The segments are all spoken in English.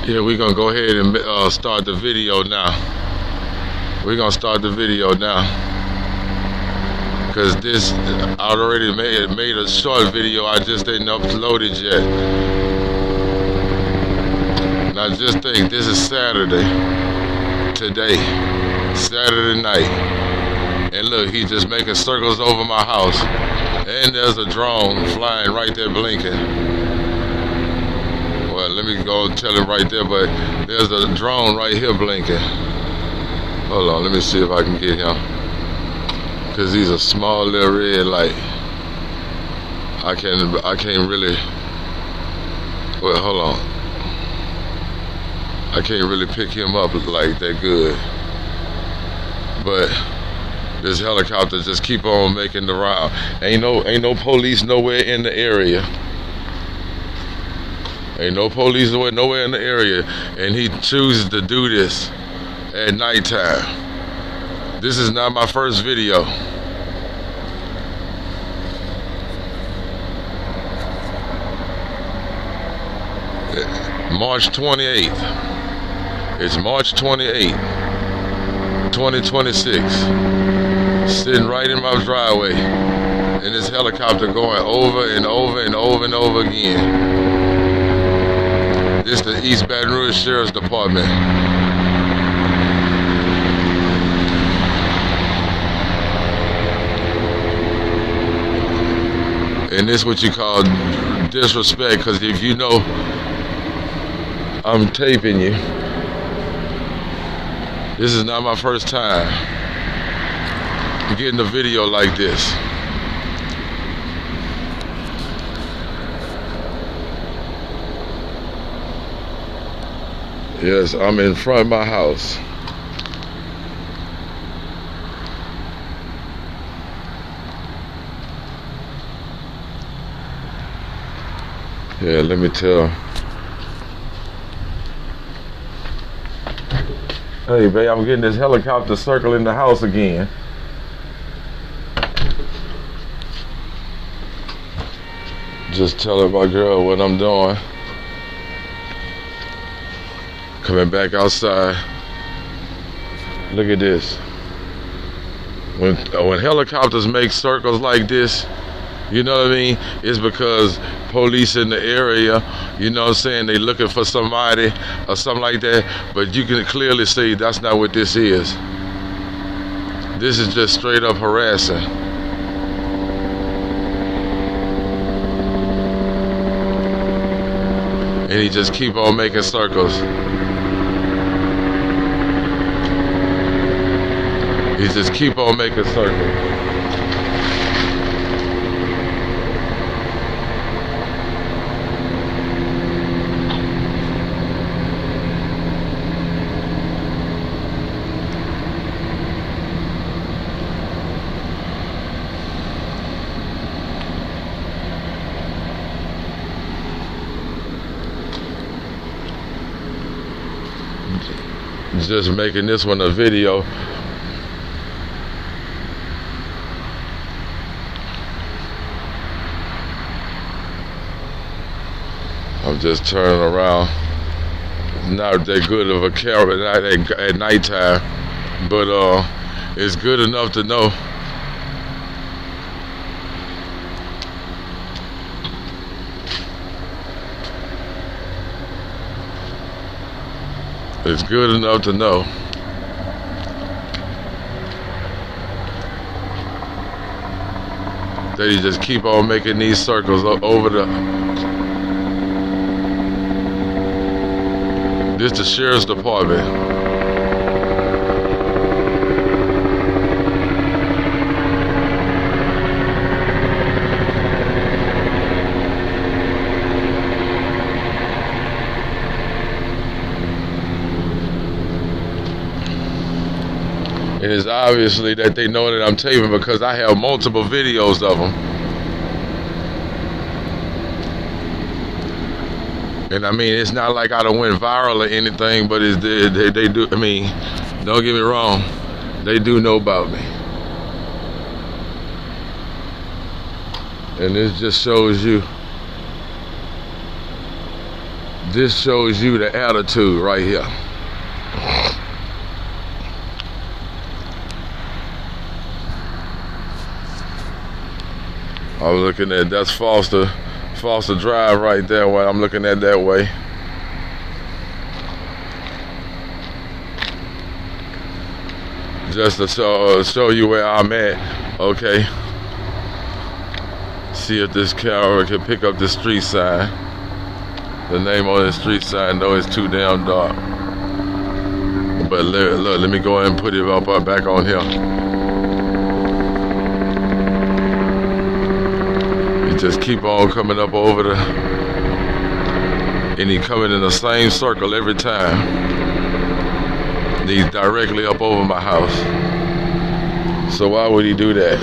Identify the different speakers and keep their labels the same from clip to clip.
Speaker 1: Yeah, we're gonna go ahead and start the video now. We're gonna start the video now. Cause this, I already made a short video, I just didn't upload it yet. Now just think, this is Saturday, today, Saturday night. And look, he's just making circles over my house. And there's a drone flying right there blinking. Well, let me go and tell him right there, but there's a drone right here blinking. Hold on, let me see if I can get him. Cause he's a small little red light. I can't really, well, hold on. I can't really pick him up like that good. But this helicopter just keep on making the round. Ain't no police nowhere in the area. Ain't no police nowhere in the area, and he chooses to do this at nighttime. This is not my first video. March 28th. It's March 28th, 2026. Sitting right in my driveway, and this helicopter going over and over and over and over again. This is the East Baton Rouge Sheriff's Department. And this is what you call disrespect, because if you know I'm taping you, this is not my first time getting a video like this. Yes, I'm in front of my house. Yeah, let me tell. Hey, babe, I'm getting this helicopter circling the house again. Just telling my girl what I'm doing. Coming back outside. Look at this. When helicopters make circles like this, you know what I mean? It's because police in the area, you know what I'm saying, they looking for somebody or something like that, but you can clearly see that's not what this is. This is just straight up harassing. And he just keep on making circles. He just keep on making circles. Just making this one a video. I'm just turning around. Not that good of a camera at nighttime, but it's good enough to know. It's good enough to know. That he just keep on making these circles over the. This the Sheriff's Department. And it's obviously that they know that I'm taping because I have multiple videos of them. And I mean, it's not like I done went viral or anything, but it's, they do, I mean, don't get me wrong, they do know about me. And this just shows you This shows you the attitude right here. I'm looking at, that's Foster Drive right there, what I'm looking at that way. Just to show you where I'm at, okay? See if this camera can pick up the street sign. The name on the street sign, though, is too damn dark. But look, let me go ahead and put it up back on here. You just keep on coming up over the, and he coming in the same circle every time. He's directly up over my house. So why would he do that?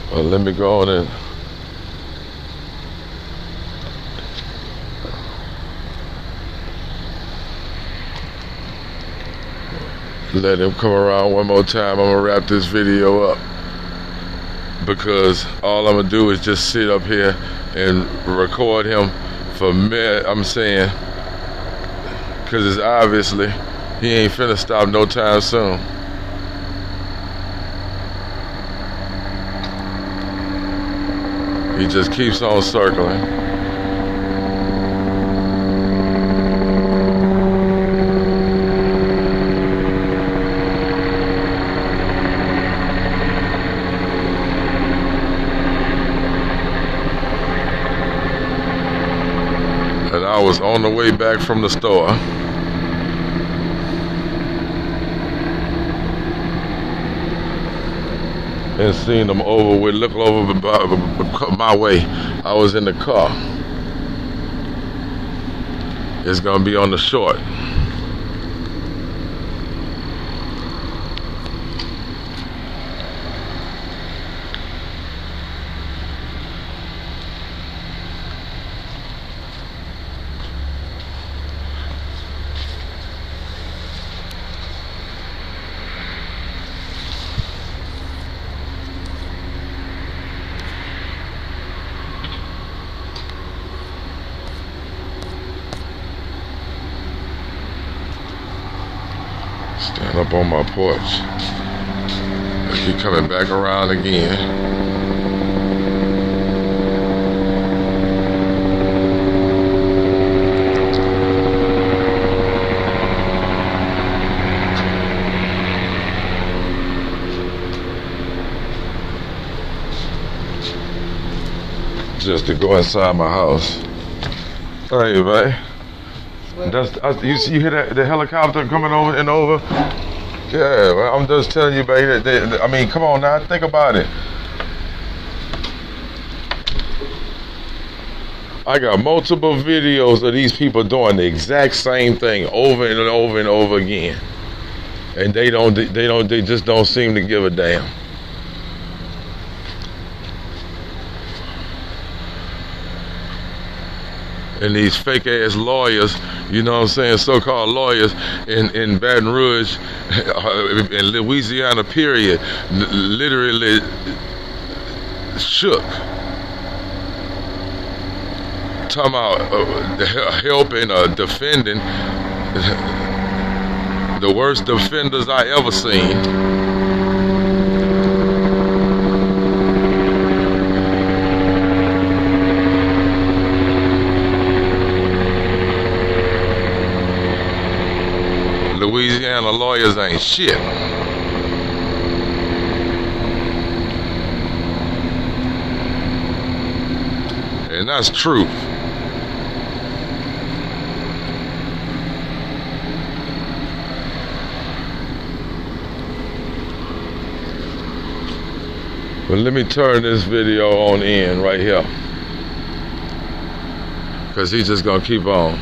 Speaker 1: Well, let me go on and let him come around one more time. I'm gonna wrap this video up because all I'm gonna do is just sit up here and record him for I'm saying, because it's obviously he ain't finna stop no time soon. He just keeps on circling. And I was on the way back from the store. And seen them look over my way. I was in the car. It's gonna be on the short. Stand up on my porch. He coming back around again. Just to go inside my house. Hey, man. You hear that the helicopter coming over and over? Yeah, well, I'm just telling you, baby. I mean, come on now, think about it. I got multiple videos of these people doing the exact same thing over and over and over again, and they just don't seem to give a damn. And these fake ass lawyers, you know what I'm saying, so-called lawyers in Baton Rouge, in Louisiana, period, literally shook. Talking about helping defending the worst defenders I ever seen. Louisiana lawyers ain't shit. And that's truth. But let me turn this video on in right here, because he's just gonna keep on.